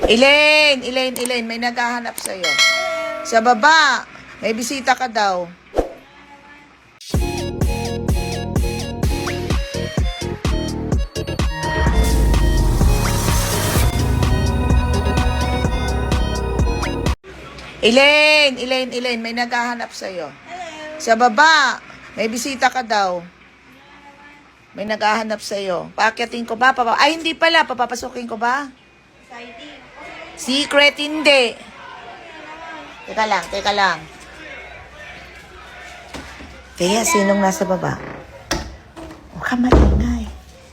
Elaine, may naghahanap sa'yo. Sa baba, may bisita ka daw. Elaine, may naghahanap sa'yo. Sa baba, may bisita ka daw. May naghahanap sa'yo. Paakyatin ko ba? Ay, hindi pala. Papapasukin ko ba? Secret, hindi. Teka lang. Kaya, sinong nasa baba? Huwag ka maingay.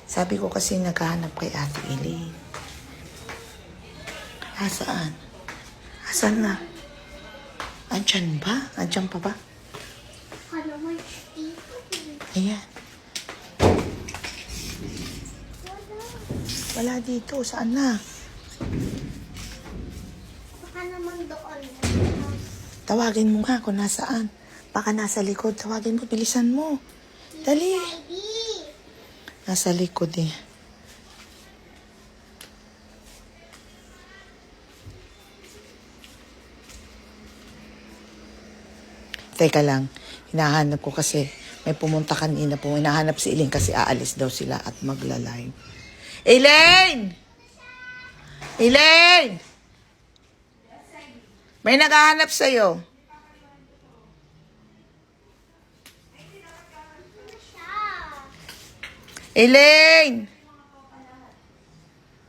Sabi ko kasi naghahanap kay Ate Elaine. Saan? Asan na? Andyan ba? Andyan pa ba? Ayan. Wala dito. Saan na? Baka naman doon. Tawagin mo nga kung nasaan. Baka nasa likod. Tawagin mo. Bilisan mo. Dali. Nasa likod eh. Teka lang. Hinahanap ko kasi may pumunta kanina po. Hinahanap si Elaine kasi aalis daw sila at magla-live. Elaine! May naghahanap sa'yo. Elaine!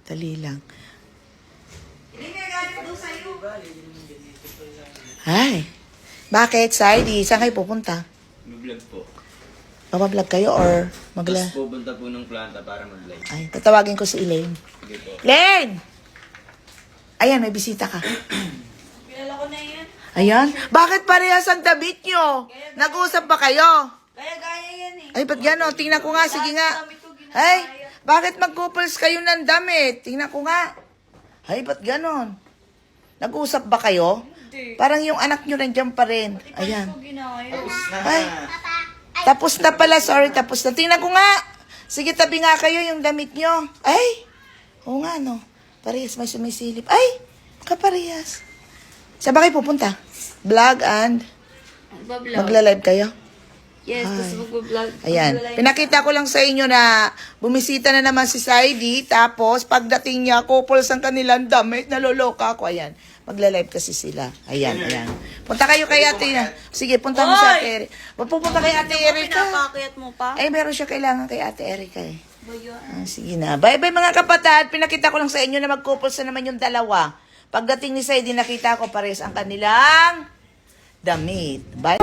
Dali lang. Ay, bakit, Saidi? Saan kayo pupunta? Mag-vlog po. Mabablog kayo or Tapos pupunta po ng planta para mag-live. Ay, tatawagin ko si Elaine. Sige po. Elaine! Ayan, may bisita ka. Kilala ko na yan. Ayan. Bakit parehas ang damit nyo? Nag-uusap ba kayo? Gaya yan eh. Ay, ba't gano'n? Tingnan ko nga. Sige nga. Damit ko ginagaya. Ay, bakit mag-couples kayo ng damit? Tingnan ko nga. Ay, ba't gano'n? Nag-usap ba kayo? Hindi. Parang yung anak nyo nandiyan pa rin. Ayan. Ko ginagaya. Ay, tapos na pala. Sorry, tapos na. Tingnan ko nga. Sige, tabi nga kayo yung damit nyo. Ay, oo nga, no. Parehas may sumisilip. Ay, kaparehas. Saan ba kayo pupunta? Vlog and Magbablog. magla-live kayo? Yes, gusto mag-vlog. Ayan. Pinakita ko lang sa inyo na bumisita na naman si Saidi. Tapos, pagdating niya, couples ang kanilang damit. Naloloka ako. Ayan. Magla-live kasi sila. Ayan. Punta kayo kay Ate. Sige, punta mo sa Ate Erika. Pupunta kay Ate Erika. Pinapakayat mo pa? Ay, meron siya kailangan kay Ate Erika eh. Ba yun? Sige na. Bye-bye mga kapatid. Pinakita ko lang sa inyo na mag-couples na naman yung dalawa. Pagdating ni Saidi, nakita ko pares ang kanilang damit. Bye.